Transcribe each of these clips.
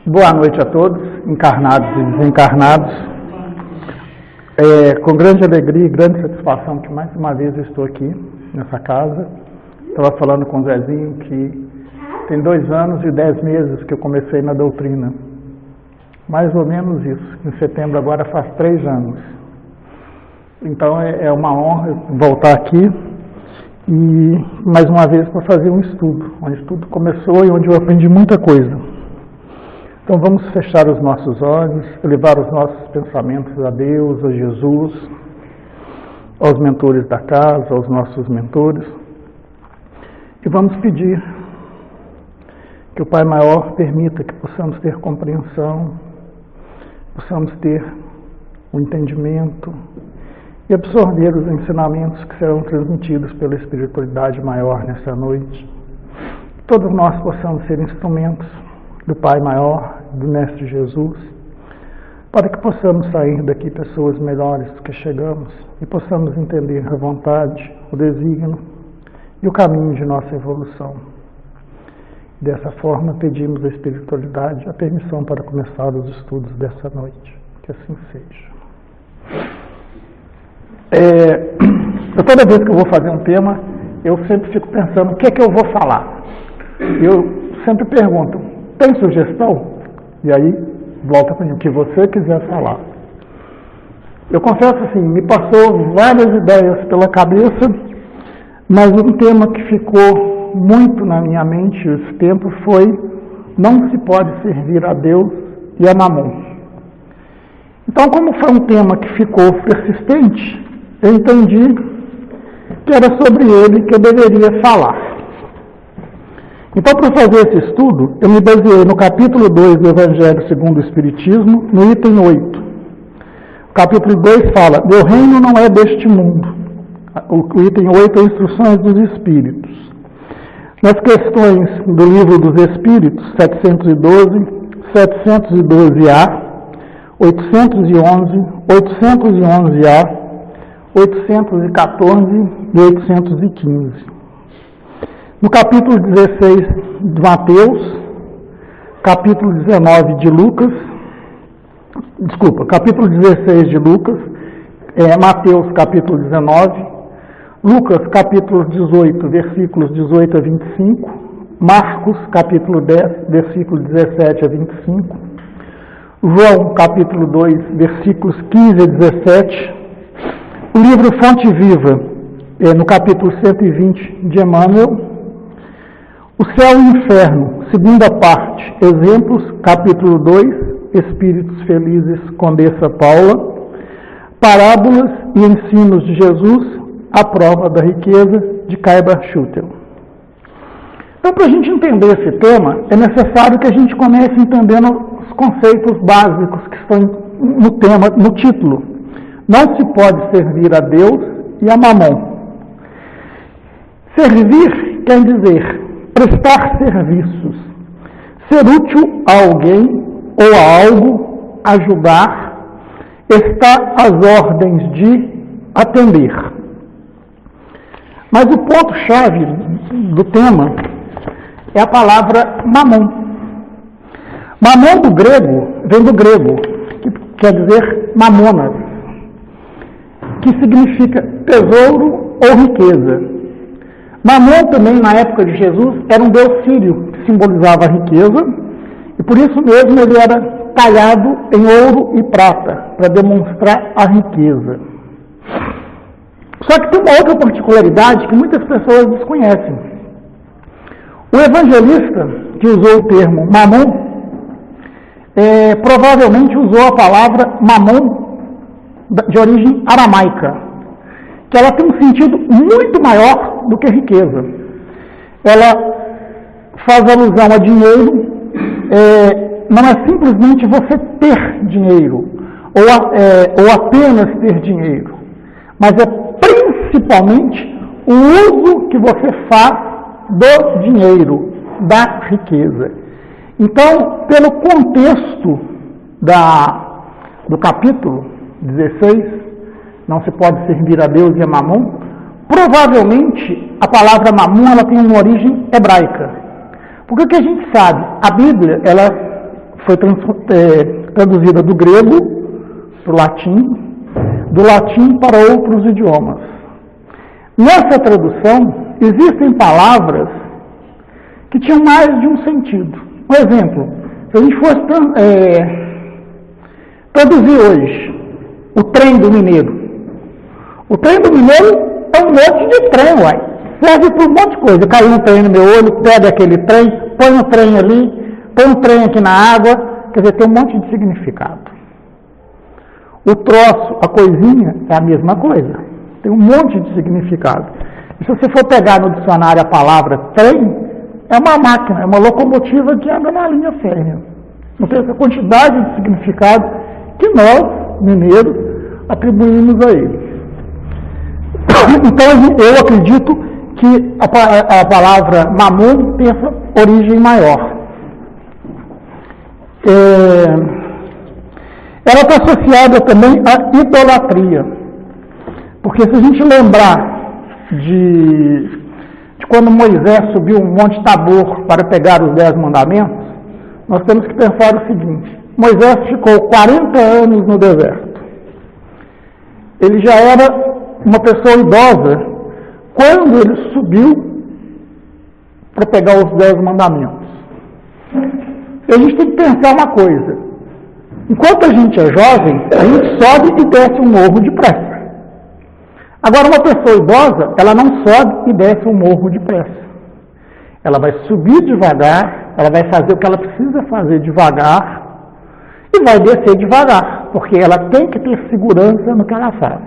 Boa noite a todos, encarnados e desencarnados. Com grande alegria e grande satisfação que mais uma vez eu estou aqui nessa casa. Estava falando com o Zezinho que tem 2 anos e 10 meses que eu comecei na doutrina. Mais ou menos isso. Em setembro agora faz 3 anos. Então é uma honra voltar aqui e mais uma vez para fazer um estudo, onde tudo começou e onde eu aprendi muita coisa. Então vamos fechar os nossos olhos, elevar os nossos pensamentos a Deus, a Jesus, aos mentores da casa, aos nossos mentores, e vamos pedir que o Pai Maior permita que possamos ter compreensão, possamos ter o entendimento e absorver os ensinamentos que serão transmitidos pela espiritualidade maior nessa noite. Todos nós possamos ser instrumentos do Pai Maior, do Mestre Jesus, para que possamos sair daqui pessoas melhores que chegamos e possamos entender a vontade, o desígnio e o caminho de nossa evolução. Dessa forma, pedimos à espiritualidade a permissão para começar os estudos dessa noite. Que assim seja. Toda vez que eu vou fazer um tema, eu sempre fico pensando o que é que eu vou falar. Eu sempre pergunto, tem sugestão? E aí, volta para mim, o que você quiser falar. Eu confesso assim, me passou várias ideias pela cabeça, mas um tema que ficou muito na minha mente esse tempo foi: não se pode servir a Deus e a Mamon. Então, como foi um tema que ficou persistente, eu entendi que era sobre ele que eu deveria falar. Então, para fazer esse estudo, eu me baseei no capítulo 2 do Evangelho segundo o Espiritismo, no item 8. O capítulo 2 fala: meu reino não é deste mundo. O item 8 é Instruções dos Espíritos. Nas questões do Livro dos Espíritos, 712, 712A, 811, 811A, 814 e 815. No capítulo 16 de Mateus, capítulo 19 de Lucas, capítulo 16 de Lucas, Mateus capítulo 19, Lucas capítulo 18, versículos 18 a 25, Marcos capítulo 10, versículos 17 a 25, João capítulo 2, versículos 15 a 17, o livro Fonte Viva, no capítulo 120 de Emmanuel, o Céu e o Inferno, segunda parte, Exemplos, capítulo 2, Espíritos Felizes, Condessa Paula, Parábolas e Ensinos de Jesus, A Prova da Riqueza, de Caibar Schutel. Então, para a gente entender esse tema, é necessário que a gente comece entendendo os conceitos básicos que estão no tema, no título. Não se pode servir a Deus e a Mamon. Servir quer dizer prestar serviços, ser útil a alguém ou a algo, ajudar, estar às ordens de atender. Mas o ponto-chave do tema é a palavra mamon. Mamon do grego, vem do grego, que quer dizer mamonas, que significa tesouro ou riqueza. Mamon também, na época de Jesus, era um deus sírio, que simbolizava a riqueza, e por isso mesmo ele era talhado em ouro e prata, para demonstrar a riqueza. Só que tem uma outra particularidade que muitas pessoas desconhecem. O evangelista que usou o termo mamon, provavelmente usou a palavra mamon de origem aramaica, que ela tem um sentido muito maior do que riqueza. Ela faz alusão a dinheiro, não é simplesmente você ter dinheiro, ou apenas ter dinheiro, mas é principalmente o uso que você faz do dinheiro, da riqueza. Então, pelo contexto do capítulo 16, não se pode servir a Deus e a Mamon, provavelmente a palavra Mamon ela tem uma origem hebraica. Porque o que a gente sabe, a Bíblia ela foi traduzida do grego para o latim, do latim para outros idiomas. Nessa tradução, existem palavras que tinham mais de um sentido. Por exemplo, se a gente fosse traduzir hoje o trem do mineiro. O trem do mineiro é um monte de trem, uai. Serve para um monte de coisa. Caiu um trem no meu olho, pega aquele trem, põe um trem ali, põe um trem aqui na água. Quer dizer, tem um monte de significado. O troço, a coisinha, é a mesma coisa. Tem um monte de significado. E se você for pegar no dicionário a palavra trem, é uma máquina, é uma locomotiva que anda na linha férrea. Não tem essa quantidade de significado que nós, mineiros, atribuímos a ele. Então, eu acredito que a palavra mamon tem essa origem maior. Ela está associada também à idolatria. Porque se a gente lembrar de quando Moisés subiu um monte Tabor para pegar os 10 mandamentos, nós temos que pensar o seguinte: Moisés ficou 40 anos no deserto. Ele já era uma pessoa idosa quando ele subiu para pegar os 10 mandamentos. E a gente tem que pensar uma coisa: enquanto a gente é jovem, a gente sobe e desce um morro depressa. Agora, uma pessoa idosa, ela não sobe e desce um morro depressa. Ela vai subir devagar, ela vai fazer o que ela precisa fazer devagar e vai descer devagar, porque ela tem que ter segurança no que ela faz.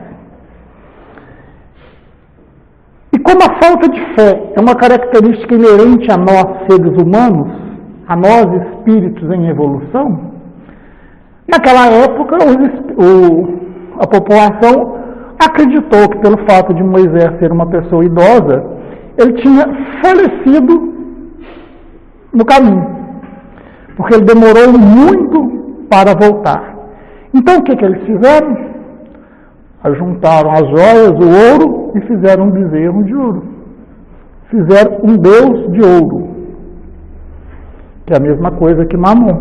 E como a falta de fé é uma característica inerente a nós, seres humanos, a nós, espíritos em evolução, naquela época a população acreditou que, pelo fato de Moisés ser uma pessoa idosa, ele tinha falecido no caminho, porque ele demorou muito para voltar. Então, o que eles fizeram? Juntaram as joias, o ouro, e fizeram um bezerro de ouro. Fizeram um Deus de ouro, que é a mesma coisa que Mamon.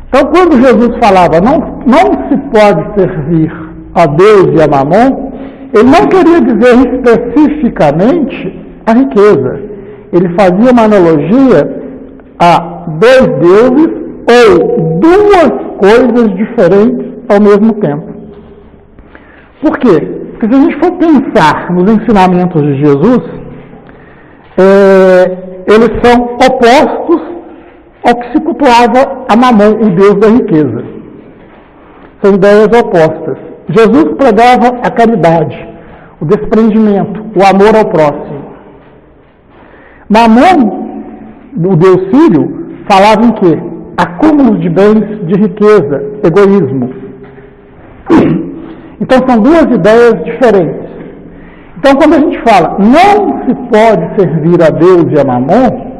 Então, quando Jesus falava, não se pode servir a Deus e a Mamon, ele não queria dizer especificamente a riqueza. Ele fazia uma analogia a dois deuses ou duas coisas diferentes ao mesmo tempo. Por quê? Porque se a gente for pensar nos ensinamentos de Jesus, eles são opostos ao que se cultuava a Mamon, o Deus da riqueza. São ideias opostas. Jesus pregava a caridade, o desprendimento, o amor ao próximo. Mamon, o Deus Sírio, falava em quê? Acúmulo de bens, de riqueza, egoísmo. Então são duas ideias diferentes. Então quando a gente fala não se pode servir a Deus e a Mamon,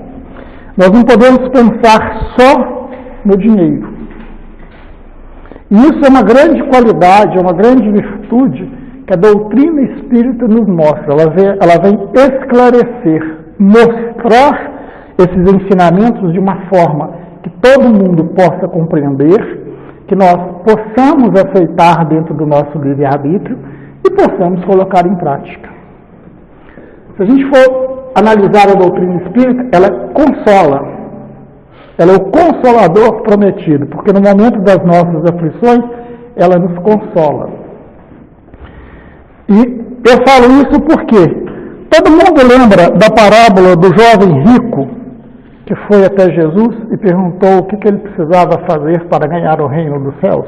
nós não podemos pensar só no dinheiro. E isso é uma grande qualidade, é uma grande virtude que a doutrina espírita nos mostra. Ela vem esclarecer, mostrar esses ensinamentos de uma forma que todo mundo possa compreender, que nós possamos aceitar dentro do nosso livre-arbítrio e possamos colocar em prática. Se a gente for analisar a doutrina espírita, ela consola. Ela é o consolador prometido, porque no momento das nossas aflições, ela nos consola. E eu falo isso porque todo mundo lembra da parábola do jovem rico que foi até Jesus e perguntou o que ele precisava fazer para ganhar o reino dos céus?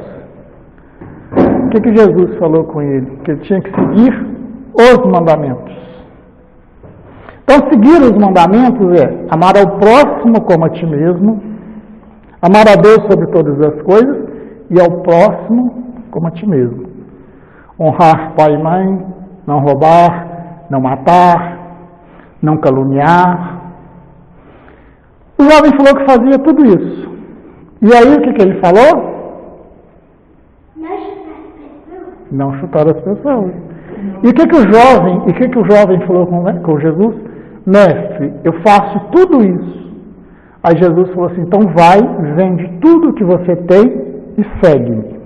O que Jesus falou com ele? Que ele tinha que seguir os mandamentos. Então, seguir os mandamentos é amar ao próximo como a ti mesmo, amar a Deus sobre todas as coisas e ao próximo como a ti mesmo. Honrar pai e mãe, não roubar, não matar, não caluniar. O jovem falou que fazia tudo isso. E aí o que ele falou? Não chutar as pessoas. E o que o jovem falou com Jesus? Mestre, eu faço tudo isso, Aí Jesus falou assim, então vai, vende tudo que você tem e segue-me.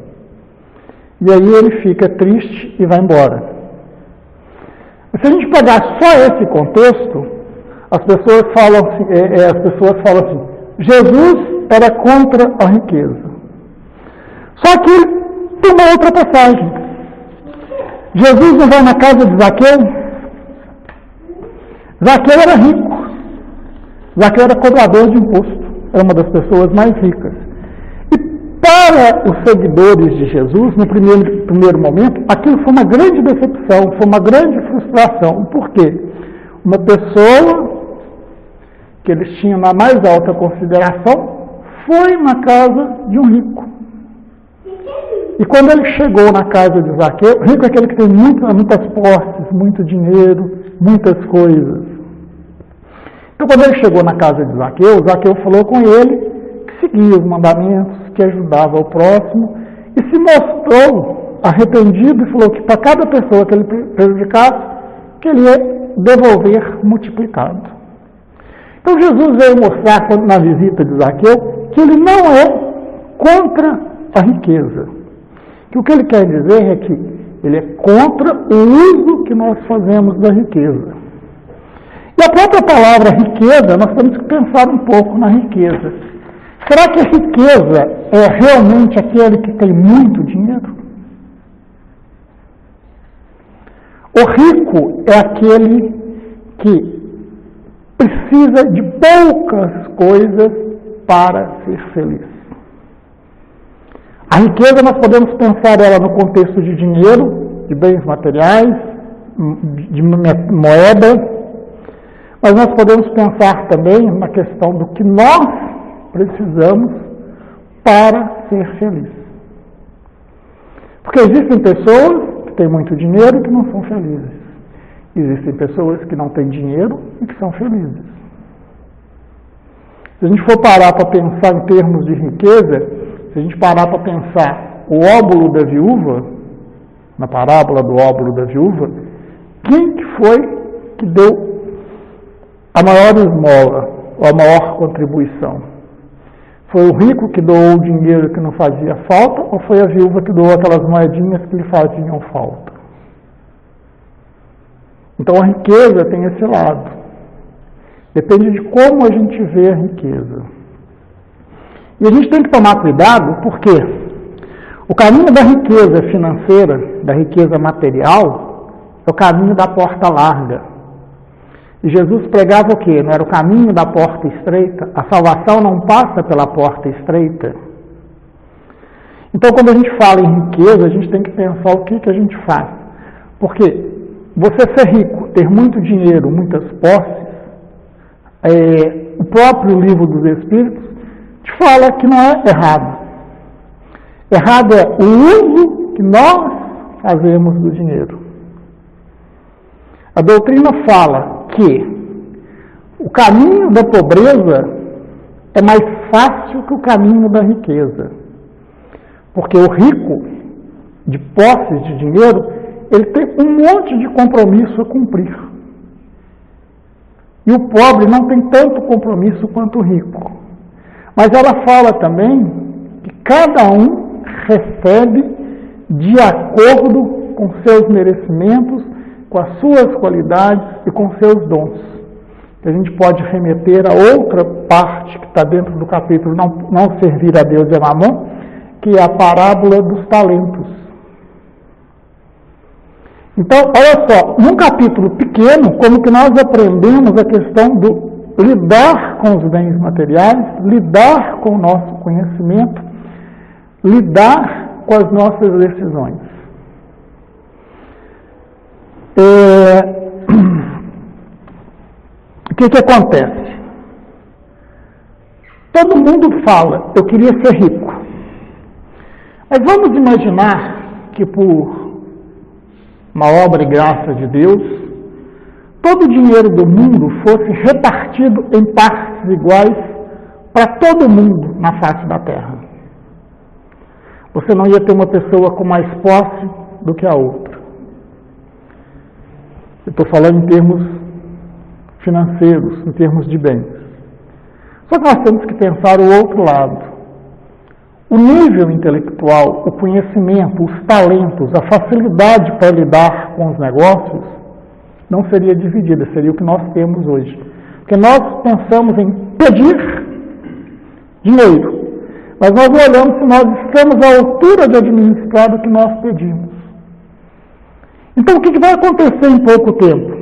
E aí ele fica triste e vai embora. Se a gente pegar só esse contexto, as pessoas falam assim, Jesus era contra a riqueza. Só que tem uma outra passagem. Jesus não vai na casa de Zaqueu? Zaqueu era rico. Zaqueu era cobrador de imposto. Era uma das pessoas mais ricas. E para os seguidores de Jesus, no primeiro momento, aquilo foi uma grande decepção, foi uma grande frustração. Por quê? Uma pessoa que eles tinham na mais alta consideração foi na casa de um rico. E quando ele chegou na casa de Zaqueu, rico é aquele que tem muitas posses, muito dinheiro, muitas coisas. Então quando ele chegou na casa de Zaqueu, Zaqueu falou com ele que seguia os mandamentos, que ajudava o próximo, e se mostrou arrependido e falou que para cada pessoa que ele prejudicasse, que ele ia devolver multiplicado. Então Jesus veio mostrar na visita de Zaqueu que ele não é contra a riqueza. Que o que ele quer dizer é que ele é contra o uso que nós fazemos da riqueza. E a própria palavra riqueza, nós temos que pensar um pouco na riqueza. Será que a riqueza é realmente aquele que tem muito dinheiro? O rico é aquele que precisa de poucas coisas para ser feliz. A riqueza nós podemos pensar ela no contexto de dinheiro, de bens materiais, de moeda, mas nós podemos pensar também na questão do que nós precisamos para ser feliz. Porque existem pessoas que têm muito dinheiro e que não são felizes. Existem pessoas que não têm dinheiro e que são felizes. Se a gente for parar para pensar em termos de riqueza, se a gente parar para pensar o óbolo da viúva, na parábola do óbolo da viúva, quem que foi que deu a maior esmola, ou a maior contribuição? Foi o rico que doou o dinheiro que não fazia falta, ou foi a viúva que doou aquelas moedinhas que lhe faziam falta? Então a riqueza tem esse lado. Depende de como a gente vê a riqueza. E a gente tem que tomar cuidado, porque o caminho da riqueza financeira, da riqueza material, é o caminho da porta larga. E Jesus pregava o quê? Não era o caminho da porta estreita? A salvação não passa pela porta estreita. Então, quando a gente fala em riqueza, a gente tem que pensar o que a gente faz. Porque você ser rico, ter muito dinheiro, muitas posses, o próprio livro dos Espíritos te fala que não é errado. Errado é o uso que nós fazemos do dinheiro. A doutrina fala que o caminho da pobreza é mais fácil que o caminho da riqueza. Porque o rico, de posses de dinheiro, ele tem um monte de compromisso a cumprir. E o pobre não tem tanto compromisso quanto o rico. Mas ela fala também que cada um recebe de acordo com seus merecimentos, com as suas qualidades e com seus dons. A gente pode remeter a outra parte que está dentro do capítulo Não Servir a Deus e a Mamon, que é a parábola dos talentos. Então, olha só, num capítulo pequeno, como que nós aprendemos a questão do lidar com os bens materiais, lidar com o nosso conhecimento, lidar com as nossas decisões. O que acontece? Todo mundo fala, eu queria ser rico. Mas vamos imaginar que por uma obra e graça de Deus, todo o dinheiro do mundo fosse repartido em partes iguais para todo mundo na face da terra. Você não ia ter uma pessoa com mais posse do que a outra. Eu estou falando em termos financeiros, em termos de bens. Só que nós temos que pensar o outro lado. O nível intelectual, o conhecimento, os talentos, a facilidade para lidar com os negócios não seria dividida, seria o que nós temos hoje. Porque nós pensamos em pedir dinheiro, mas nós não olhamos se nós estamos à altura de administrar o que nós pedimos. Então, o que vai acontecer em pouco tempo?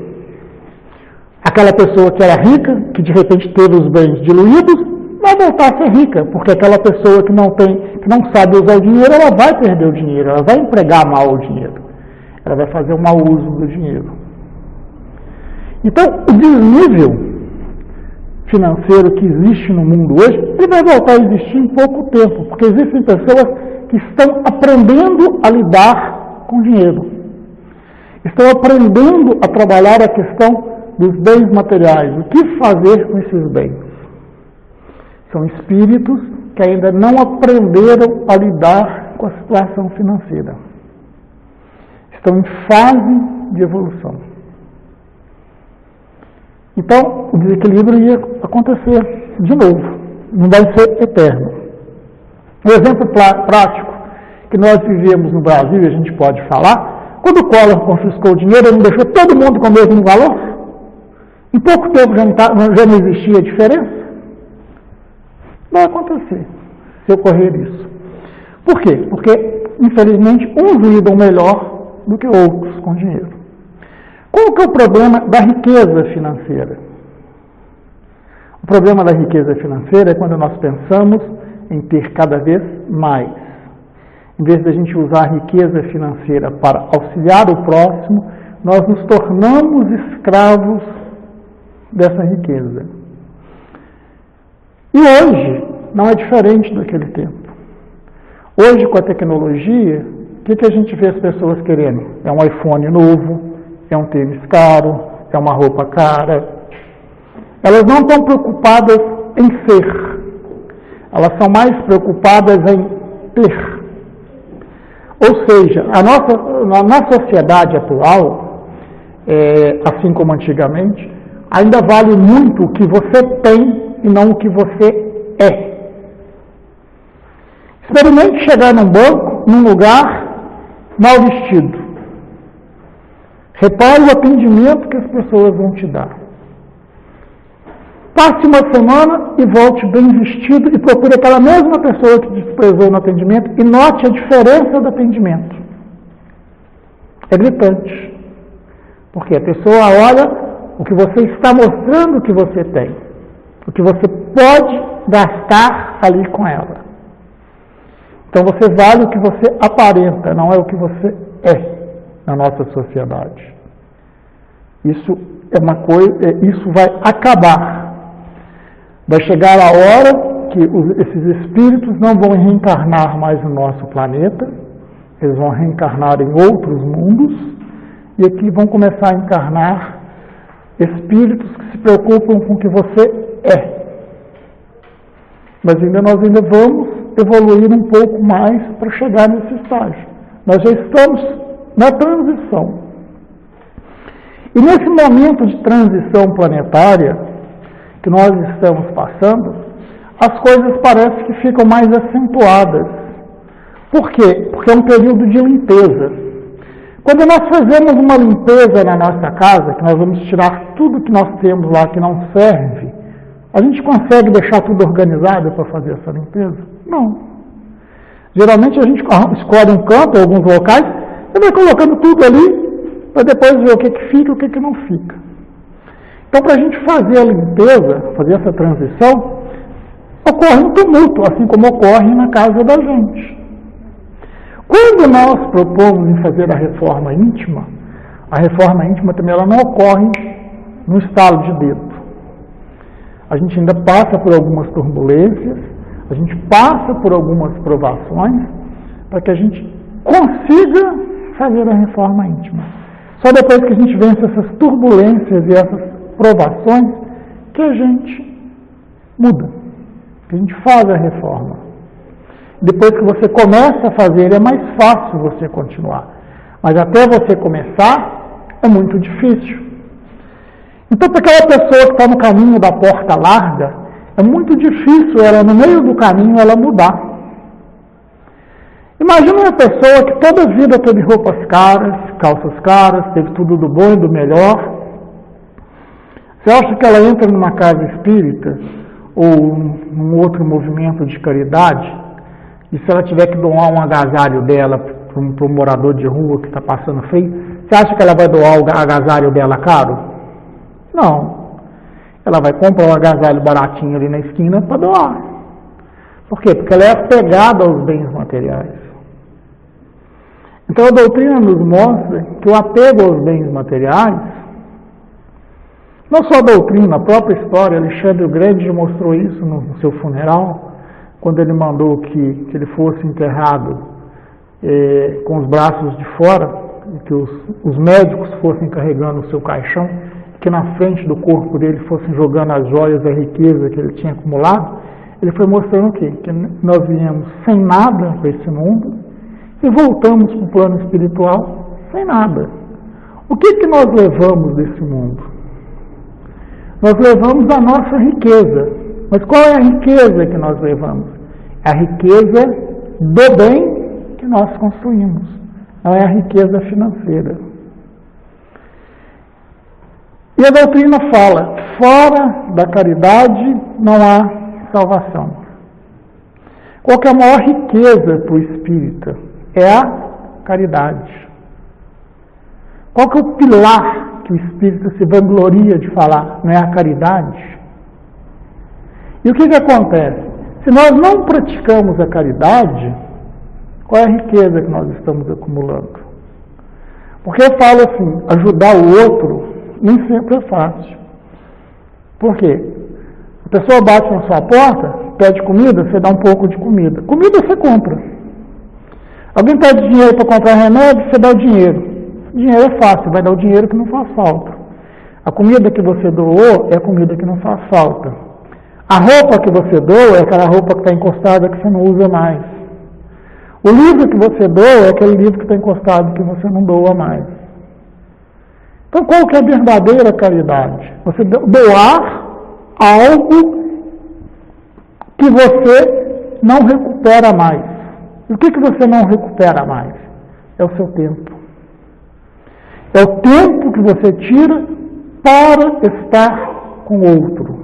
Aquela pessoa que era rica, que de repente teve os bens diluídos, vai voltar a ser rica, porque aquela pessoa que não sabe usar o dinheiro, ela vai perder o dinheiro, ela vai empregar mal o dinheiro, ela vai fazer um mau uso do dinheiro. Então, o desnível financeiro que existe no mundo hoje, ele vai voltar a existir em pouco tempo, porque existem pessoas que estão aprendendo a lidar com dinheiro, estão aprendendo a trabalhar a questão dos bens materiais, o que fazer com esses bens. São espíritos que ainda não aprenderam a lidar com a situação financeira. Estão em fase de evolução. Então, o desequilíbrio ia acontecer de novo. Não vai ser eterno. Um exemplo prático que nós vivemos no Brasil, e a gente pode falar, quando o Collor confiscou o dinheiro, ele não deixou todo mundo com o mesmo valor? Em pouco tempo já não existia diferença? Vai acontecer, se ocorrer isso. Por quê? Porque, infelizmente, uns lidam melhor do que outros com dinheiro. Qual que é o problema da riqueza financeira? O problema da riqueza financeira é quando nós pensamos em ter cada vez mais. Em vez de a gente usar a riqueza financeira para auxiliar o próximo, nós nos tornamos escravos dessa riqueza. E hoje não é diferente daquele tempo. Hoje, com a tecnologia, o que a gente vê as pessoas querendo? É um iPhone novo, é um tênis caro, é uma roupa cara. Elas não estão preocupadas em ser, elas são mais preocupadas em ter. Ou seja, na sociedade atual, assim como antigamente, ainda vale muito o que você tem e não o que você é. Experimente chegar num banco, num lugar mal vestido. Repare o atendimento que as pessoas vão te dar. Passe uma semana e volte bem vestido e procure aquela mesma pessoa que desprezou no atendimento e note a diferença do atendimento. É gritante. Porque a pessoa olha o que você está mostrando que você tem, o que você pode gastar ali com ela. Então você vale o que você aparenta, não é o que você é na nossa sociedade. Isso é uma coisa, isso vai acabar. Vai chegar a hora que esses espíritos não vão reencarnar mais no nosso planeta, eles vão reencarnar em outros mundos, e aqui vão começar a encarnar espíritos que se preocupam com o que você é. Mas nós ainda vamos evoluir um pouco mais para chegar nesse estágio. Nós já estamos na transição. E nesse momento de transição planetária que nós estamos passando, as coisas parecem que ficam mais acentuadas. Por quê? Porque é um período de limpeza. Quando nós fazemos uma limpeza na nossa casa, que nós vamos tirar tudo que nós temos lá que não serve, a gente consegue deixar tudo organizado para fazer essa limpeza? Não. Geralmente a gente escolhe um canto, alguns locais, e vai colocando tudo ali, para depois ver o que fica e o que não fica. Então, para a gente fazer a limpeza, fazer essa transição, ocorre um tumulto, assim como ocorre na casa da gente. Quando nós propomos em fazer a reforma íntima também ela não ocorre no estalo de dedo. A gente ainda passa por algumas turbulências, a gente passa por algumas provações, para que a gente consiga fazer a reforma íntima. Só depois que a gente vence essas turbulências e essas provações, que a gente muda, que a gente faz a reforma. Depois que você começa a fazer, é mais fácil você continuar. Mas até você começar, é muito difícil. Então, para aquela pessoa que está no caminho da porta larga, É muito difícil ela, no meio do caminho, ela mudar. Imagina uma pessoa que toda a vida teve roupas caras, calças caras, teve tudo do bom e do melhor. Você acha que ela entra numa casa espírita ou num outro movimento de caridade, e se ela tiver que doar um agasalho dela para um morador de rua que está passando frio, você acha que ela vai doar o agasalho dela caro? Não. Ela vai comprar um agasalho baratinho ali na esquina para doar. Por quê? Porque ela é apegada aos bens materiais. Então a doutrina nos mostra que o apego aos bens materiais, não só a doutrina, a própria história, Alexandre o Grande mostrou isso no seu funeral, quando ele mandou que ele fosse enterrado com os braços de fora, que os médicos fossem carregando o seu caixão, que na frente do corpo dele fossem jogando as joias da riqueza que ele tinha acumulado. Ele foi mostrando o quê? Que nós viemos sem nada para esse mundo e voltamos para o plano espiritual sem nada. O que nós levamos desse mundo? Nós levamos a nossa riqueza. Mas qual é a riqueza que nós levamos? É a riqueza do bem que nós construímos. Não é a riqueza financeira. E a doutrina fala, fora da caridade não há salvação. Qual que é a maior riqueza para o espírita? É a caridade. Qual que é o pilar que o espírita se vangloria de falar? Não é a caridade? E o que acontece? Se nós não praticamos a caridade, qual é a riqueza que nós estamos acumulando? Porque eu falo assim, ajudar o outro nem sempre é fácil. Por quê? A pessoa bate na sua porta, pede comida, você dá um pouco de comida. Comida você compra. Alguém pede dinheiro para comprar remédio, você dá o dinheiro. Dinheiro é fácil, vai dar o dinheiro que não faz falta. A comida que você doou é a comida que não faz falta. A roupa que você doa é aquela roupa que está encostada que você não usa mais. O livro que você doa é aquele livro que está encostado que você não doa mais. Então, qual que é a verdadeira caridade? Você doar algo que você não recupera mais. E o que você não recupera mais? É o seu tempo. É o tempo que você tira para estar com o outro.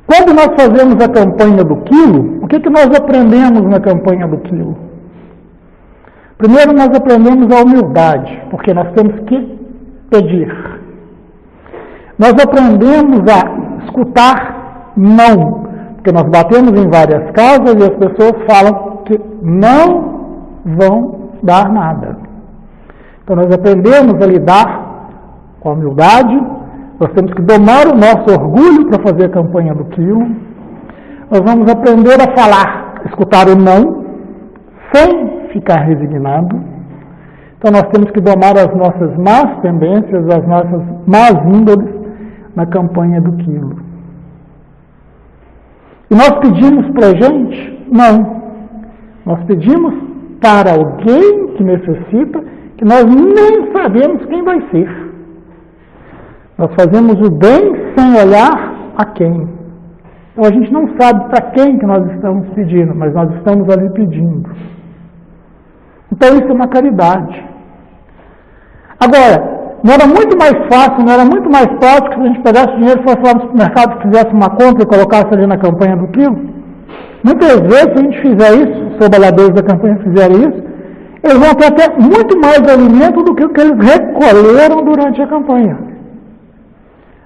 Quando nós fazemos a campanha do quilo, o que nós aprendemos na campanha do quilo? Primeiro nós aprendemos a humildade, porque nós temos que pedir. Nós aprendemos a escutar não, porque nós batemos em várias casas e as pessoas falam que não vão dar nada. Então nós aprendemos a lidar com a humildade, nós temos que domar o nosso orgulho para fazer a campanha do quilo. Nós vamos aprender a falar, escutar o não, sem ficar resignado. Então nós temos que domar as nossas más tendências, as nossas más índoles na campanha do quilo. E nós pedimos para a gente? Não. Nós pedimos para alguém que necessita, que nós nem sabemos quem vai ser. Nós fazemos o bem sem olhar a quem. Então a gente não sabe para quem que nós estamos pedindo, mas nós estamos ali pedindo. Então isso é uma caridade. Agora, não era muito mais fácil, não era muito mais prático se a gente pegasse dinheiro e fosse lá no supermercado, fizesse uma compra e colocasse ali na campanha do quilo? Muitas vezes, se a gente fizer isso, os trabalhadores da campanha fizerem isso, eles vão ter até muito mais alimento do que o que eles recolheram durante a campanha.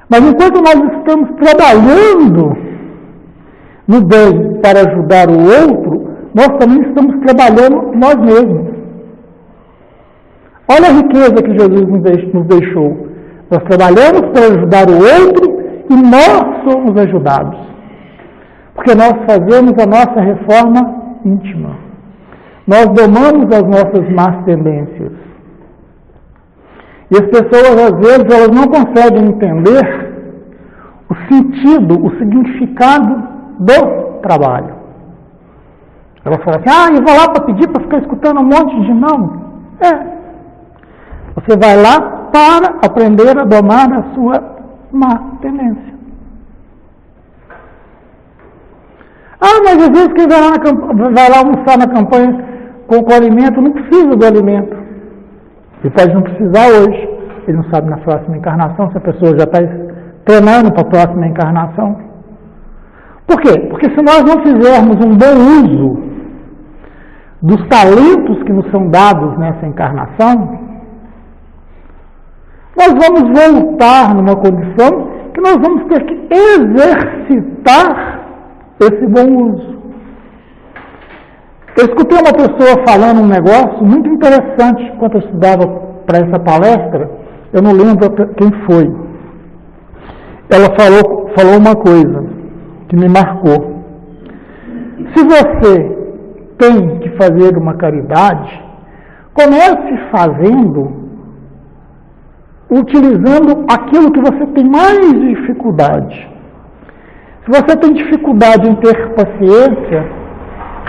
Mas enquanto nós estamos trabalhando no bem para ajudar o outro, nós também estamos trabalhando nós mesmos. Olha a riqueza que Jesus nos deixou. Nós trabalhamos para ajudar o outro e nós somos ajudados. Porque nós fazemos a nossa reforma íntima. Nós domamos as nossas más tendências. E as pessoas, às vezes, elas não conseguem entender o sentido, o significado do trabalho. Elas falam assim, eu vou lá para pedir para ficar escutando um monte de não. Você vai lá para aprender a domar a sua má tendência. Ah, mas às vezes quem vai lá almoçar na campanha com o alimento não precisa do alimento. Ele pode não precisar hoje. Ele não sabe na próxima encarnação se a pessoa já está treinando para a próxima encarnação. Por quê? Porque se nós não fizermos um bom uso dos talentos que nos são dados nessa encarnação, nós vamos voltar numa condição que nós vamos ter que exercitar esse bom uso. Eu escutei uma pessoa falando um negócio muito interessante enquanto eu estudava para essa palestra, eu não lembro quem foi. Ela falou uma coisa que me marcou. Se você tem que fazer uma caridade, comece utilizando aquilo que você tem mais dificuldade. Se você tem dificuldade em ter paciência,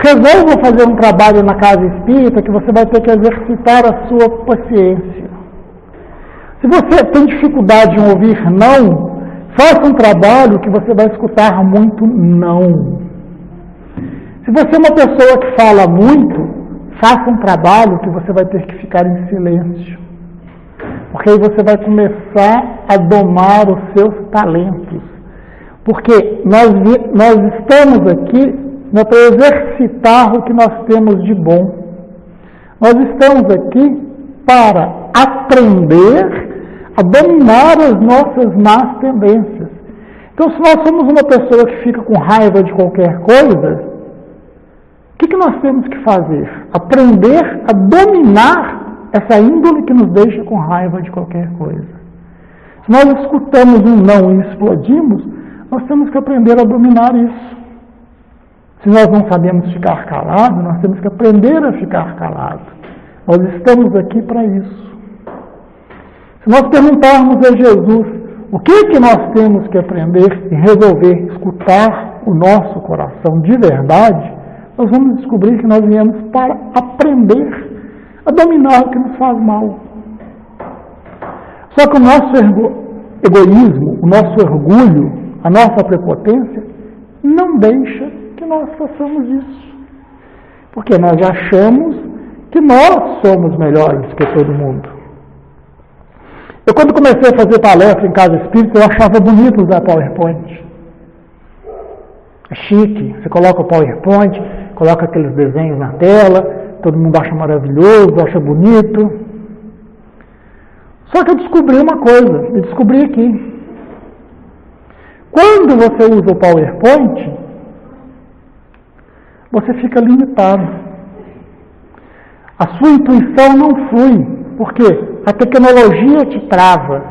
resolva fazer um trabalho na casa espírita que você vai ter que exercitar a sua paciência. Se você tem dificuldade em ouvir não, faça um trabalho que você vai escutar muito não. Se você é uma pessoa que fala muito, faça um trabalho que você vai ter que ficar em silêncio. Porque aí você vai começar a domar os seus talentos. Porque nós estamos aqui para exercitar o que nós temos de bom. Nós estamos aqui para aprender a dominar as nossas más tendências. Então, se nós somos uma pessoa que fica com raiva de qualquer coisa, o que nós temos que fazer? Aprender a dominar essa índole que nos deixa com raiva de qualquer coisa. Se nós escutamos um não e explodimos, nós temos que aprender a dominar isso. Se nós não sabemos ficar calados, nós temos que aprender a ficar calados. Nós estamos aqui para isso. Se nós perguntarmos a Jesus o que nós temos que aprender e resolver escutar o nosso coração de verdade, nós vamos descobrir que nós viemos para aprender a dominar o que nos faz mal. Só que o nosso egoísmo, o nosso orgulho, a nossa prepotência, não deixa que nós façamos isso. Porque nós achamos que nós somos melhores que todo mundo. Eu, quando comecei a fazer palestra em casa espírita, eu achava bonito usar PowerPoint. É chique. Você coloca o PowerPoint, coloca aqueles desenhos na tela, todo mundo acha maravilhoso, acha bonito. Só que eu descobri uma coisa, eu descobri aqui. Quando você usa o PowerPoint, você fica limitado. A sua intuição não flui. Por quê? A tecnologia te trava.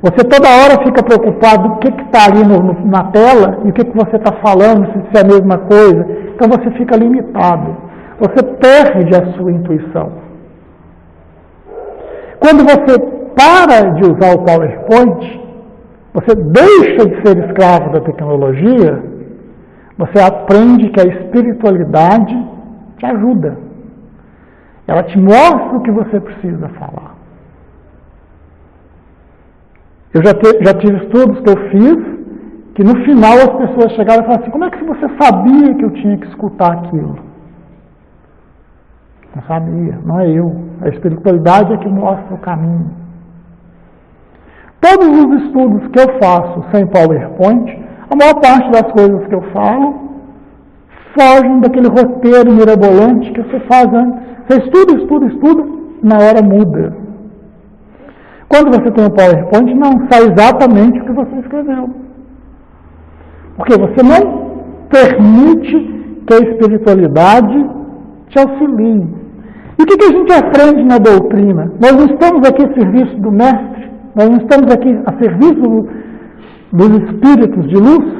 Você toda hora fica preocupado com o que está ali na tela e o que você está falando, se é a mesma coisa. Então você fica limitado. Você perde a sua intuição. Quando você para de usar o PowerPoint, você deixa de ser escravo da tecnologia, você aprende que a espiritualidade te ajuda. Ela te mostra o que você precisa falar. Eu já tive estudos que eu fiz, que no final as pessoas chegaram e falaram assim, como é que você sabia que eu tinha que escutar aquilo? Não sabia, não é eu. A espiritualidade é que mostra o caminho. Todos os estudos que eu faço sem PowerPoint, a maior parte das coisas que eu falo, fogem daquele roteiro mirabolante que você faz antes. Você estuda, na hora muda. Quando você tem o PowerPoint, não sai exatamente o que você escreveu. Porque você não permite que a espiritualidade te auxilie. E o que a gente aprende na doutrina? Nós não estamos aqui a serviço do Mestre, nós não estamos aqui a serviço dos espíritos de luz.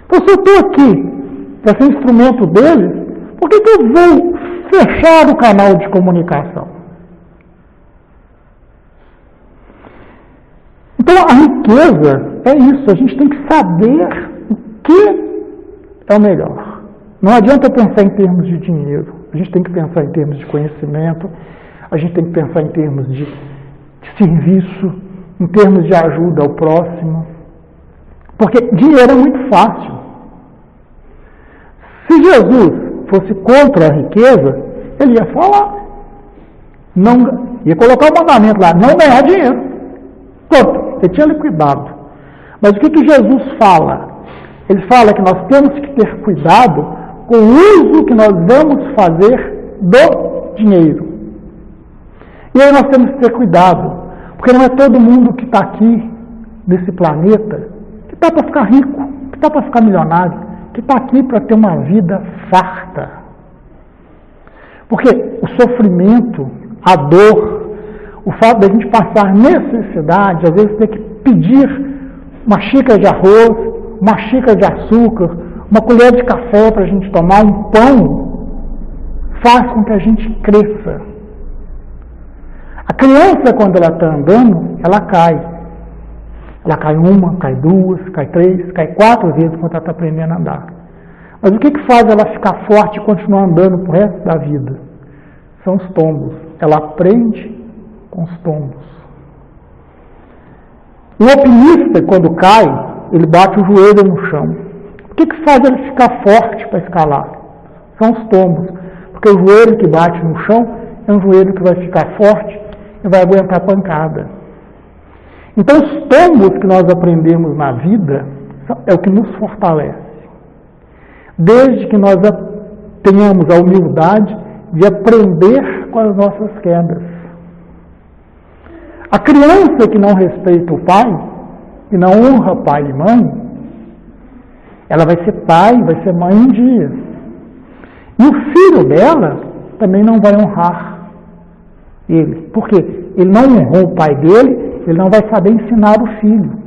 Então, se eu estou aqui para ser instrumento deles, por que eu vou fechar o canal de comunicação? Então, a riqueza é isso. A gente tem que saber o que é o melhor. Não adianta pensar em termos de dinheiro. A gente tem que pensar em termos de conhecimento. A gente tem que pensar em termos de serviço, em termos de ajuda ao próximo. Porque dinheiro é muito fácil. Se Jesus fosse contra a riqueza, ele ia falar. Não, ia colocar o mandamento lá, não ganhar dinheiro. Pronto, ele tinha liquidado. Mas o que Jesus fala? Ele fala que nós temos que ter cuidado com o uso que nós vamos fazer do dinheiro. E aí nós temos que ter cuidado, porque não é todo mundo que está aqui, nesse planeta, que está para ficar rico, que está para ficar milionário, que está aqui para ter uma vida farta. Porque o sofrimento, a dor, o fato de a gente passar necessidade, às vezes ter que pedir uma xícara de arroz, uma xícara de açúcar, uma colher de café para a gente tomar, um pão, faz com que a gente cresça. A criança, quando ela está andando, ela cai. Ela cai uma, cai duas, cai três, cai 4 vezes quando ela está aprendendo a andar. Mas o que faz ela ficar forte e continuar andando pro resto da vida? São os tombos. Ela aprende com os tombos. O alpinista, quando cai, ele bate o joelho no chão. O que faz ele ficar forte para escalar? São os tombos. Porque o joelho que bate no chão é um joelho que vai ficar forte e vai aguentar a pancada. Então, os tombos que nós aprendemos na vida é o que nos fortalece. Desde que nós tenhamos a humildade de aprender com as nossas quedas. A criança que não respeita o pai, que não honra pai e mãe, ela vai ser pai, vai ser mãe um dia. E o filho dela também não vai honrar ele. Por quê? Ele não honrou o pai dele, ele não vai saber ensinar o filho.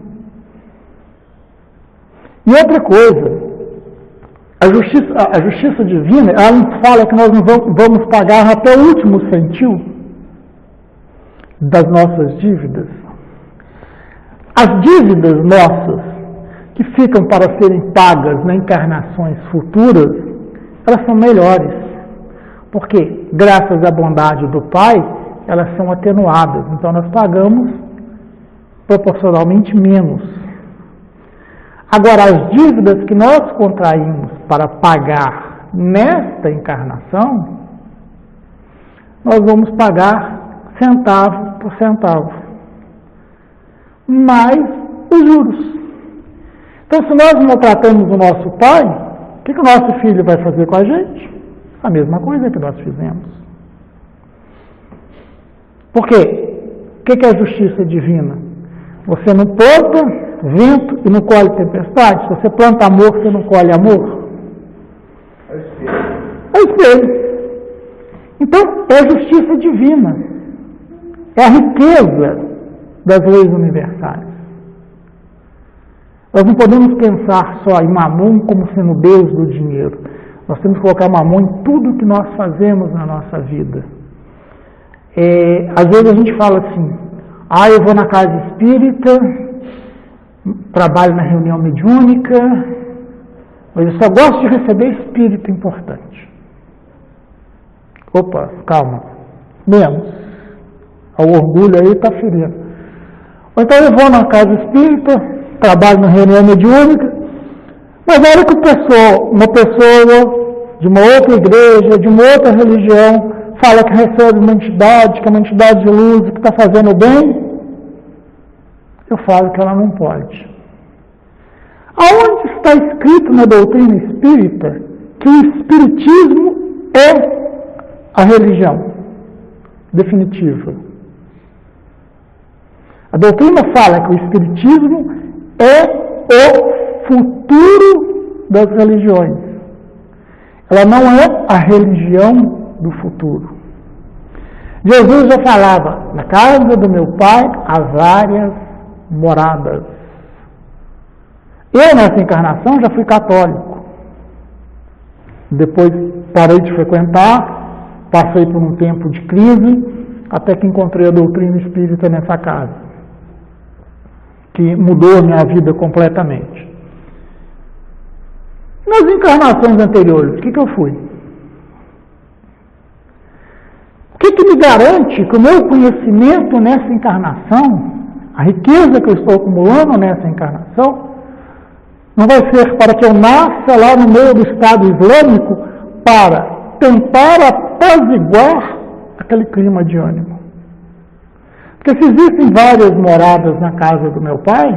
E outra coisa, a justiça divina, ela nos fala que nós não vamos pagar até o último centil das nossas dívidas. As dívidas nossas, que ficam para serem pagas em encarnações futuras, elas são melhores. Porque, graças à bondade do Pai, elas são atenuadas. Então, nós pagamos proporcionalmente menos. Agora, as dívidas que nós contraímos para pagar nesta encarnação, nós vamos pagar centavo por centavo, mais os juros. Então, se nós maltratamos o nosso pai, o que o nosso filho vai fazer com a gente? A mesma coisa que nós fizemos. Por quê? O que é a justiça divina? Você não planta vento e não colhe tempestade. Se você planta amor, você não colhe amor. É espelho. Então, é a justiça divina. É a riqueza das leis universais. Nós não podemos pensar só em Mamon como sendo Deus do dinheiro. Nós temos que colocar Mamon em tudo que nós fazemos na nossa vida. Às vezes a gente fala assim, eu vou na casa espírita, trabalho na reunião mediúnica, mas eu só gosto de receber espírito importante. Opa, calma, menos. O orgulho aí está ferindo. Ou então eu vou na casa espírita, trabalho na reunião mediúnica, mas na hora que uma pessoa de uma outra igreja, de uma outra religião, fala que recebe uma entidade, que é uma entidade de luz, que está fazendo bem, eu falo que ela não pode. Aonde está escrito na doutrina espírita que o espiritismo é a religião definitiva? A doutrina fala que o espiritismo é o futuro das religiões. Ela não é a religião do futuro. Jesus já falava, na casa do meu pai há várias moradas. Eu, nessa encarnação, já fui católico. Depois parei de frequentar, passei por um tempo de crise, até que encontrei a doutrina espírita nessa casa, que mudou a minha vida completamente. Nas encarnações anteriores, o que eu fui? O que me garante que o meu conhecimento nessa encarnação, a riqueza que eu estou acumulando nessa encarnação, Não vai ser para que eu nasça lá no meio do Estado Islâmico para tentar apaziguar aquele clima de ânimo. Porque se existem várias moradas na casa do meu pai,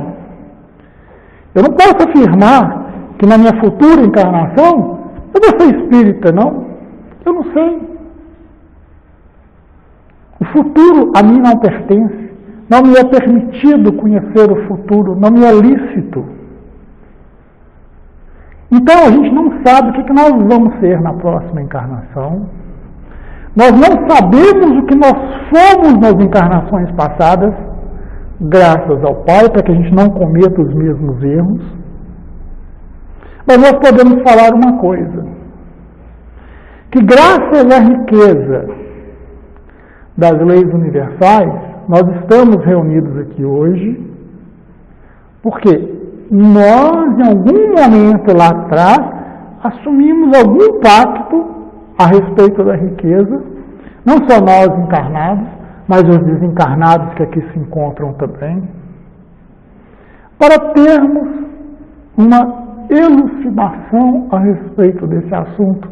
eu não posso afirmar que na minha futura encarnação eu vou ser espírita, não. Eu não sei. O futuro a mim não pertence. Não me é permitido conhecer o futuro, não me é lícito. Então a gente não sabe o que nós vamos ser na próxima encarnação. Nós não sabemos o que nós fomos nas encarnações passadas, graças ao Pai, para que a gente não cometa os mesmos erros. Mas nós podemos falar uma coisa, que graças à riqueza das leis universais, nós estamos reunidos aqui hoje, porque nós, em algum momento lá atrás, assumimos algum pacto a respeito da riqueza, não só nós encarnados, mas os desencarnados que aqui se encontram também, para termos uma elucidação a respeito desse assunto,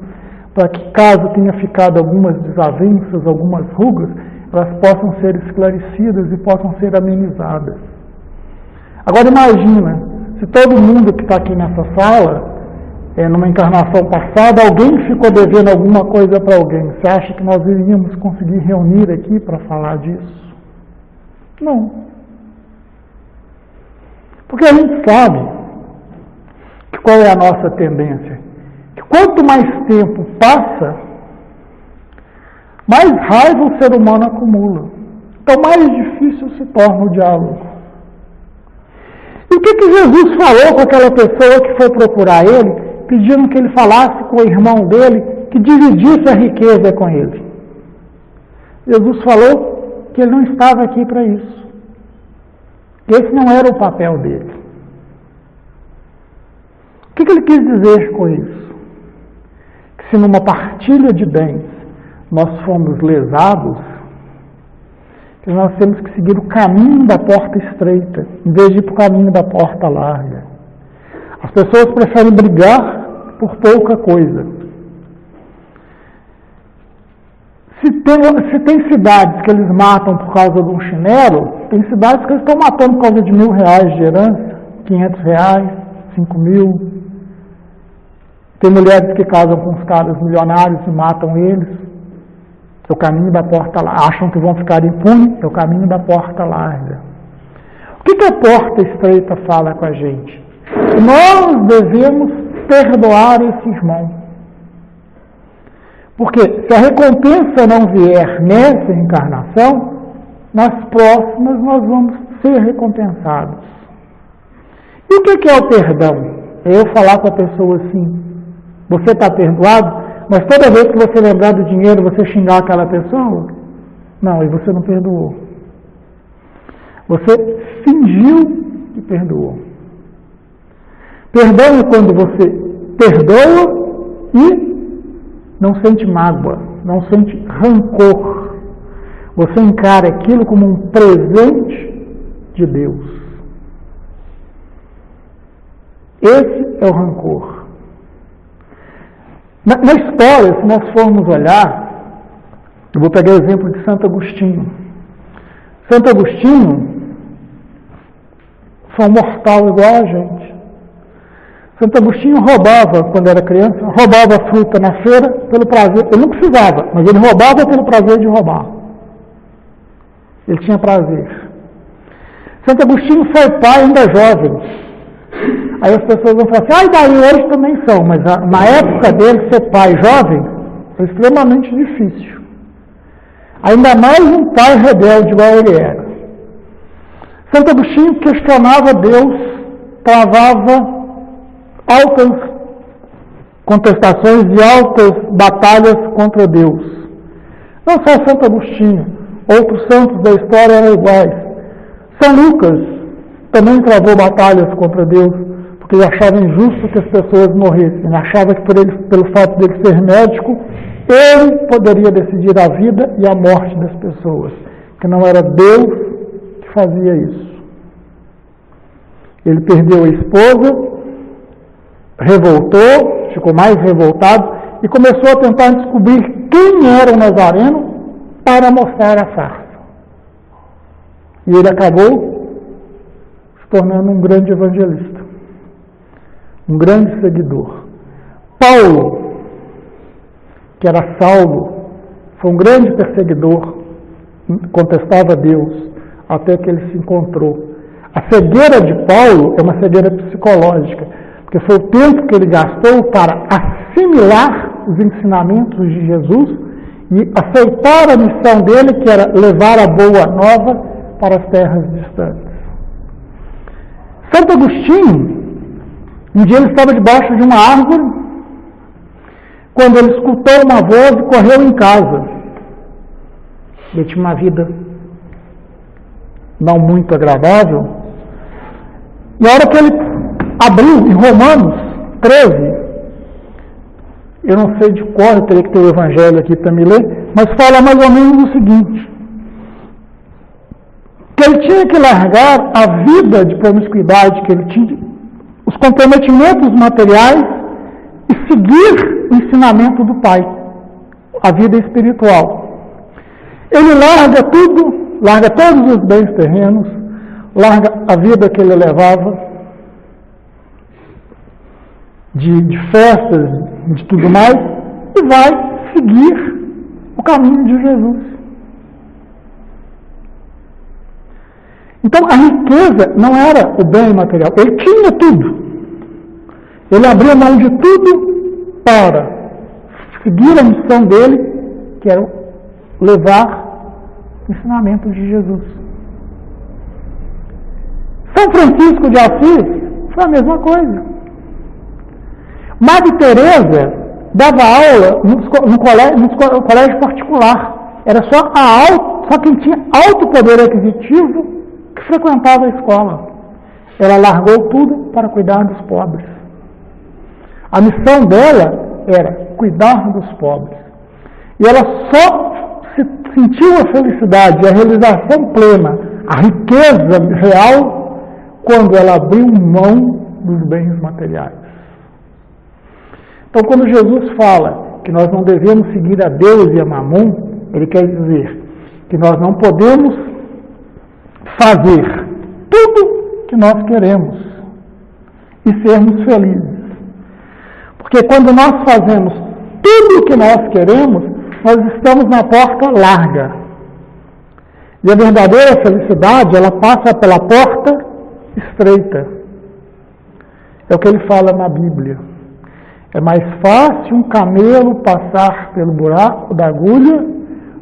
para que, caso tenha ficado algumas desavenças, algumas rugas, elas possam ser esclarecidas e possam ser amenizadas. Agora imagina, se todo mundo que está aqui nessa sala, numa encarnação passada, alguém ficou devendo alguma coisa para alguém, você acha que nós iríamos conseguir reunir aqui para falar disso? Não. Porque a gente sabe que qual é a nossa tendência? Que quanto mais tempo passa, mais raiva o ser humano acumula. Então mais difícil se torna o diálogo. E o que Jesus falou com aquela pessoa que foi procurar ele, pedindo que ele falasse com o irmão dele, que dividisse a riqueza com ele? Jesus falou que ele não estava aqui para isso. Esse não era o papel dele. O que ele quis dizer com isso? Que se numa partilha de bens nós fomos lesados, que nós temos que seguir o caminho da porta estreita, em vez de ir para o caminho da porta larga. As pessoas preferem brigar por pouca coisa. Se tem cidades que eles matam por causa de um chinelo, tem cidades que eles estão matando por causa de R$1.000 de herança, R$500, 5.000. Tem mulheres que casam com os caras milionários e matam eles. É o caminho da porta larga. Acham que vão ficar impunes, é o caminho da porta larga. O que a porta estreita fala com a gente? Nós devemos perdoar esse irmão. Porque se a recompensa não vier nessa encarnação, nas próximas nós vamos ser recompensados. E o que é o perdão? É eu falar com a pessoa assim, você está perdoado, mas toda vez que você lembrar do dinheiro, você xingar aquela pessoa? Não, e você não perdoou. Você fingiu que perdoou. Perdão é quando você perdoa e não sente mágoa, não sente rancor. Você encara aquilo como um presente de Deus. Esse é o rancor. Na história, se nós formos olhar, eu vou pegar o exemplo de Santo Agostinho. Santo Agostinho foi um mortal igual a gente. Santo Agostinho roubava, quando era criança, roubava fruta na feira pelo prazer. Ele não precisava, mas ele roubava pelo prazer de roubar. Ele tinha prazer. Santo Agostinho foi pai ainda jovem. Aí as pessoas vão falar assim, daí hoje também são, mas na época dele ser pai jovem foi extremamente difícil. Ainda mais um pai rebelde igual ele era. Santo Agostinho questionava Deus, travava altas contestações e altas batalhas contra Deus. Não só Santo Agostinho, outros santos da história eram iguais. São Lucas também travou batalhas contra Deus, porque ele achava injusto que as pessoas morressem. Ele achava que pelo fato dele ser médico, ele poderia decidir a vida e a morte das pessoas, que não era Deus que fazia isso. Ele perdeu a esposa revoltou, ficou mais revoltado e começou a tentar descobrir quem era o Nazareno para mostrar a farsa. E ele acabou se tornando um grande evangelista, um grande seguidor. Paulo, que era Saulo, foi um grande perseguidor, contestava Deus, até que ele se encontrou. A cegueira de Paulo é uma cegueira psicológica, porque foi o tempo que ele gastou para assimilar os ensinamentos de Jesus e aceitar a missão dele, que era levar a boa nova para as terras distantes. Santo Agostinho, um dia ele estava debaixo de uma árvore, quando ele escutou uma voz e correu em casa. Ele tinha uma vida não muito agradável, e a hora que ele abriu em Romanos 13, eu não sei de cor, eu teria que ter o Evangelho aqui para me ler, mas fala mais ou menos o seguinte: que ele tinha que largar a vida de promiscuidade que ele tinha, os comprometimentos materiais, e seguir o ensinamento do Pai, a vida espiritual. Ele larga tudo, larga todos os bens terrenos, larga a vida que ele levava, de festas, de tudo mais, e vai seguir o caminho de Jesus. Então a riqueza não era o bem material, ele tinha tudo. Ele abriu mão de tudo para seguir a missão dele, que era levar o ensinamento de Jesus. São Francisco de Assis foi a mesma coisa. Madre Teresa dava aula no colégio particular. Era só quem tinha alto poder aquisitivo que frequentava a escola. Ela largou tudo para cuidar dos pobres. A missão dela era cuidar dos pobres. E ela só sentiu a felicidade, a realização plena, a riqueza real, quando ela abriu mão dos bens materiais. Então, quando Jesus fala que nós não devemos seguir a Deus e a Mamon, ele quer dizer que nós não podemos fazer tudo que nós queremos e sermos felizes. Porque quando nós fazemos tudo o que nós queremos, nós estamos na porta larga. E a verdadeira felicidade, ela passa pela porta estreita. É o que ele fala na Bíblia. É mais fácil um camelo passar pelo buraco da agulha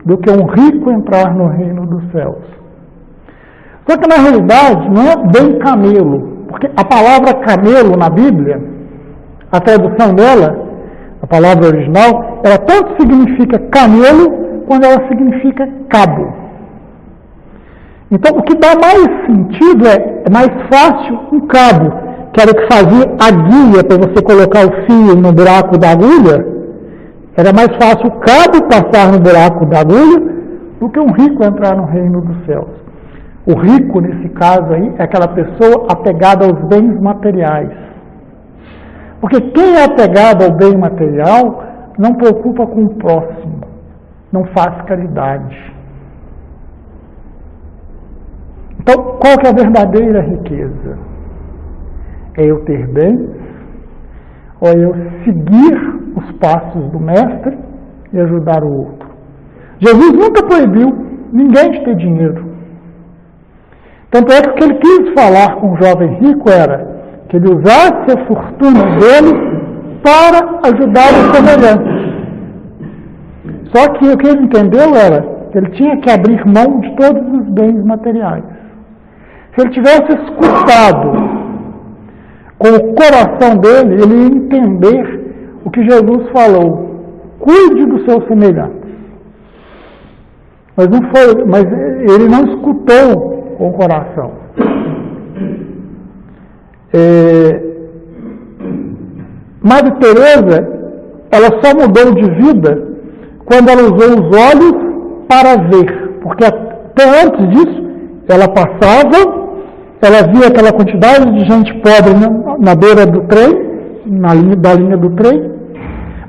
do que um rico entrar no reino dos céus. Só que na realidade não é bem camelo, porque a palavra camelo na Bíblia, a tradução dela, a palavra original, ela tanto significa camelo quanto ela significa cabo. Então o que dá mais sentido é mais fácil um cabo, que era o que fazia a guia para você colocar o fio no buraco da agulha, era mais fácil o cabo passar no buraco da agulha do que um rico entrar no reino dos céus. O rico, nesse caso aí, é aquela pessoa apegada aos bens materiais. Porque quem é apegado ao bem material não preocupa com o próximo, não faz caridade. Então, qual que é a verdadeira riqueza? É eu ter bens, ou é eu seguir os passos do Mestre e ajudar o outro. Jesus nunca proibiu ninguém de ter dinheiro. Tanto é que o que ele quis falar com o jovem rico era que ele usasse a fortuna dele para ajudar o semelhante. Só que o que ele entendeu era que ele tinha que abrir mão de todos os bens materiais. Se ele tivesse escutado com o coração dele, ele ia entender o que Jesus falou: cuide do seu semelhante. Mas ele não escutou com o coração. Madre Teresa, ela só mudou de vida quando ela usou os olhos para ver, porque até antes disso ela passava, ela via aquela quantidade de gente pobre na beira do trem, da linha do trem,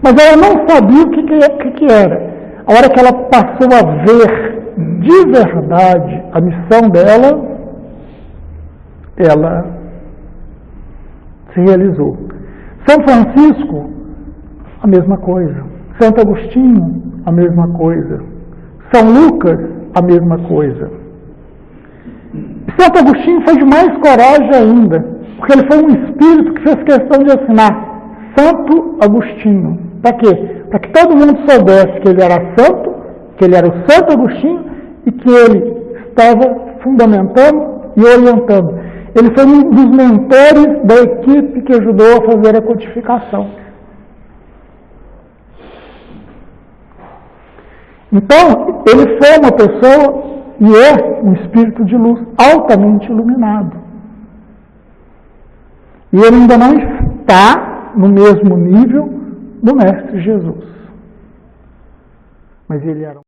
mas ela não sabia o que era. A hora que ela passou a ver de verdade a missão dela, ela se realizou. São Francisco, a mesma coisa. Santo Agostinho, a mesma coisa. São Lucas, a mesma coisa. Santo Agostinho foi de mais coragem ainda, porque ele foi um espírito que fez questão de assinar Santo Agostinho. Para quê? Para que todo mundo soubesse que ele era santo, que ele era o Santo Agostinho e que ele estava fundamentando e orientando. Ele foi um dos mentores da equipe que ajudou a fazer a codificação. Então, ele foi uma pessoa e é um espírito de luz altamente iluminado. E ele ainda não está no mesmo nível do Mestre Jesus. Mas ele era